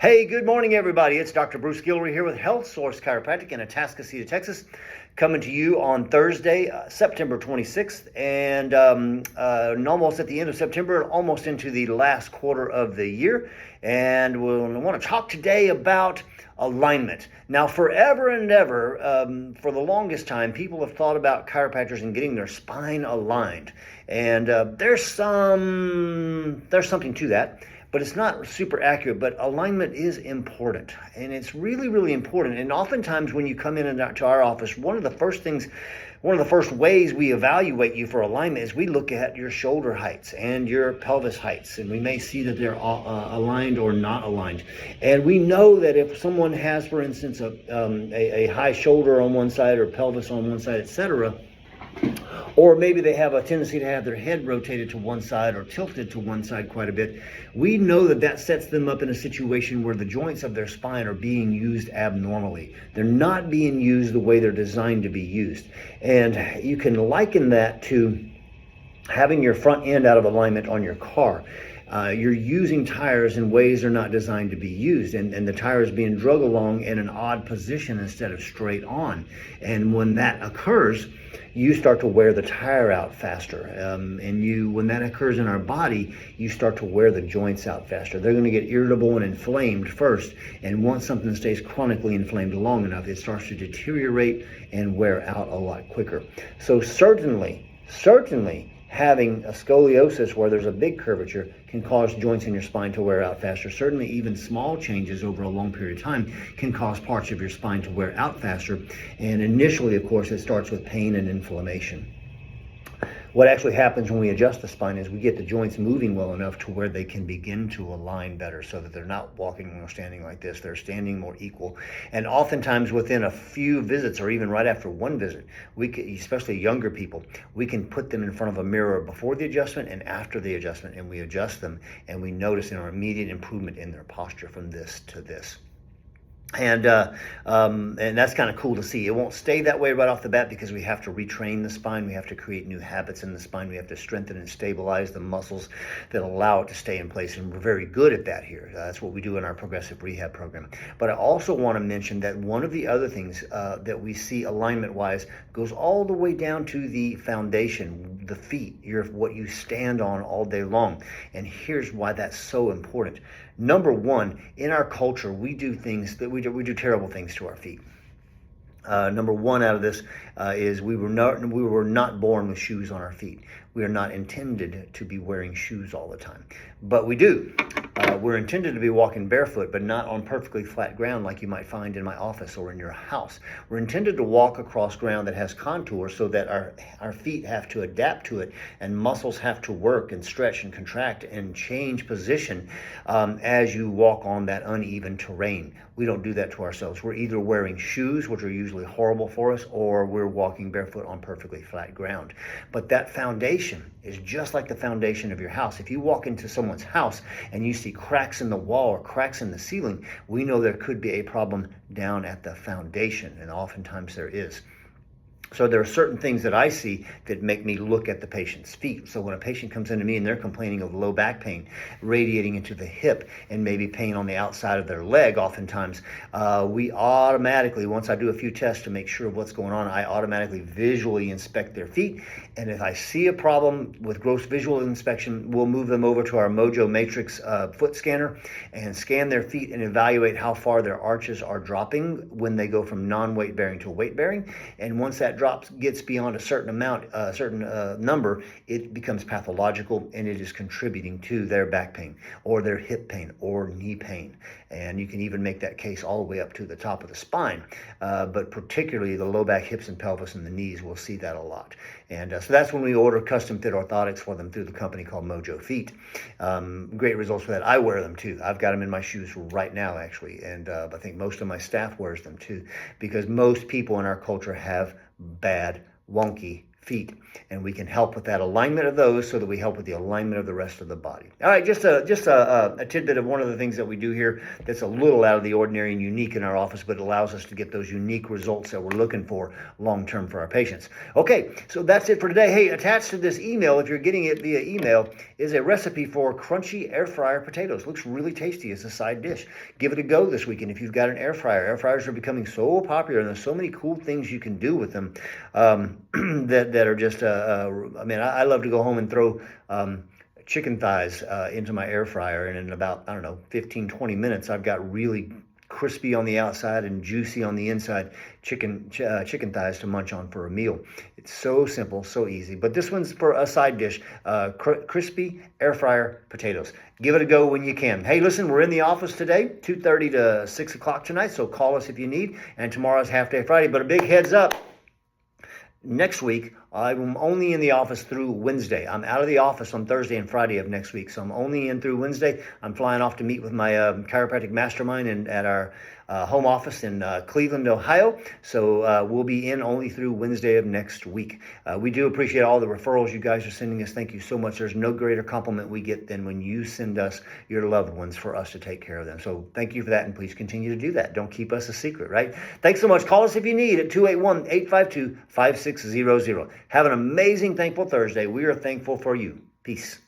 Hey, good morning, everybody. It's Dr. Bruce Guillory here with Health Source Chiropractic in Atascocita, Texas, coming to you on Thursday, September 26th, and almost at the end of September, almost into the last quarter of the year. And we'll want to talk today about alignment. Now, forever and ever, for the longest time, people have thought about chiropractors and getting their spine aligned. And there's something to that, but it's not super accurate. But alignment is important, and it's really, really important. And oftentimes when you come in to our office, one of the first ways we evaluate you for alignment is we look at your shoulder heights and your pelvis heights, and we may see that they're aligned or not aligned. And we know that if someone has, for instance, a high shoulder on one side or pelvis on one side, etc., or maybe they have a tendency to have their head rotated to one side or tilted to one side quite a bit, we know that that sets them up in a situation where the joints of their spine are being used abnormally. They're not being used the way they're designed to be used. And you can liken that to having your front end out of alignment on your car. You're using tires in ways they're not designed to be used, and the tire is being drug along in an odd position instead of straight on. And when that occurs, you start to wear the tire out faster. When that occurs in our body, you start to wear the joints out faster. They're going to get irritable and inflamed first, and once something stays chronically inflamed long enough, it starts to deteriorate and wear out a lot quicker. So certainly, having a scoliosis where there's a big curvature can cause joints in your spine to wear out faster. Certainly even small changes over a long period of time can cause parts of your spine to wear out faster. And initially, of course, it starts with pain and inflammation. What actually happens when we adjust the spine is we get the joints moving well enough to where they can begin to align better, so that they're not walking or standing like this. They're standing more equal. And oftentimes within a few visits, or even right after one visit, especially younger people, we can put them in front of a mirror before the adjustment and after the adjustment, and we adjust them, and we notice an immediate improvement in their posture from this to this. And that's kind of cool to see. It won't stay that way right off the bat because we have to retrain the spine. We have to create new habits in the spine. We have to strengthen and stabilize the muscles that allow it to stay in place. And we're very good at that here. That's what we do in our progressive rehab program. But I also want to mention that one of the other things that we see alignment-wise goes all the way down to the foundation, the feet, what you stand on all day long. And here's why that's so important. Number one, in our culture, we do terrible things to our feet. Number one out of this is we were not born with shoes on our feet. We are not intended to be wearing shoes all the time, but we do. We're intended to be walking barefoot, but not on perfectly flat ground like you might find in my office or in your house. We're intended to walk across ground that has contours so that our feet have to adapt to it, and muscles have to work and stretch and contract and change position as you walk on that uneven terrain. We don't do that to ourselves. We're either wearing shoes, which are usually horrible for us, or we're walking barefoot on perfectly flat ground. But that foundation is just like the foundation of your house. If you walk into someone's house and you see cracks in the wall or cracks in the ceiling, we know there could be a problem down at the foundation, and oftentimes there is. So there are certain things that I see that make me look at the patient's feet. So when a patient comes into me and they're complaining of low back pain radiating into the hip and maybe pain on the outside of their leg, oftentimes we automatically, once I do a few tests to make sure of what's going on, I automatically visually inspect their feet. And if I see a problem with gross visual inspection, we'll move them over to our Mojo Matrix foot scanner and scan their feet and evaluate how far their arches are dropping when they go from non-weight bearing to weight bearing. And once that gets beyond a certain amount, number, it becomes pathological, and it is contributing to their back pain or their hip pain or knee pain. And you can even make that case all the way up to the top of the spine, but particularly the low back, hips, and pelvis and the knees, we'll see that a lot. And so that's when we order custom fit orthotics for them through the company called Mojo Feet. Great results for that. I wear them too. I've got them in my shoes right now, actually, and I think most of my staff wears them too, because most people in our culture have bad, wonky feet. and we can help with that alignment of those so that we help with the alignment of the rest of the body. All right, just a tidbit of one of the things that we do here that's a little out of the ordinary and unique in our office, but it allows us to get those unique results that we're looking for long term for our patients. Okay, so that's it for today. Hey, attached to this email, if you're getting it via email, is a recipe for crunchy air fryer potatoes. Looks really tasty as a side dish. Give it a go this weekend if you've got an air fryer. Air fryers are becoming so popular, and there's so many cool things you can do with them that are just, I love to go home and throw chicken thighs into my air fryer, and in about, 15, 20 minutes, I've got really crispy on the outside and juicy on the inside chicken thighs to munch on for a meal. It's so simple, so easy. But this one's for a side dish, crispy air fryer potatoes. Give it a go when you can. Hey, listen, we're in the office today, 2:30 to 6 o'clock tonight, so call us if you need. And tomorrow's Half Day Friday. But a big heads up. Next week, I'm only in the office through Wednesday. I'm out of the office on Thursday and Friday of next week, so I'm only in through Wednesday. I'm flying off to meet with my chiropractic mastermind at our home office in Cleveland, Ohio. So we'll be in only through Wednesday of next week. We do appreciate all the referrals you guys are sending us. Thank you so much. There's no greater compliment we get than when you send us your loved ones for us to take care of them. So thank you for that, and please continue to do that. Don't keep us a secret, right? Thanks so much. Call us if you need at 281-852-5600. Have an amazing, thankful Thursday. We are thankful for you. Peace.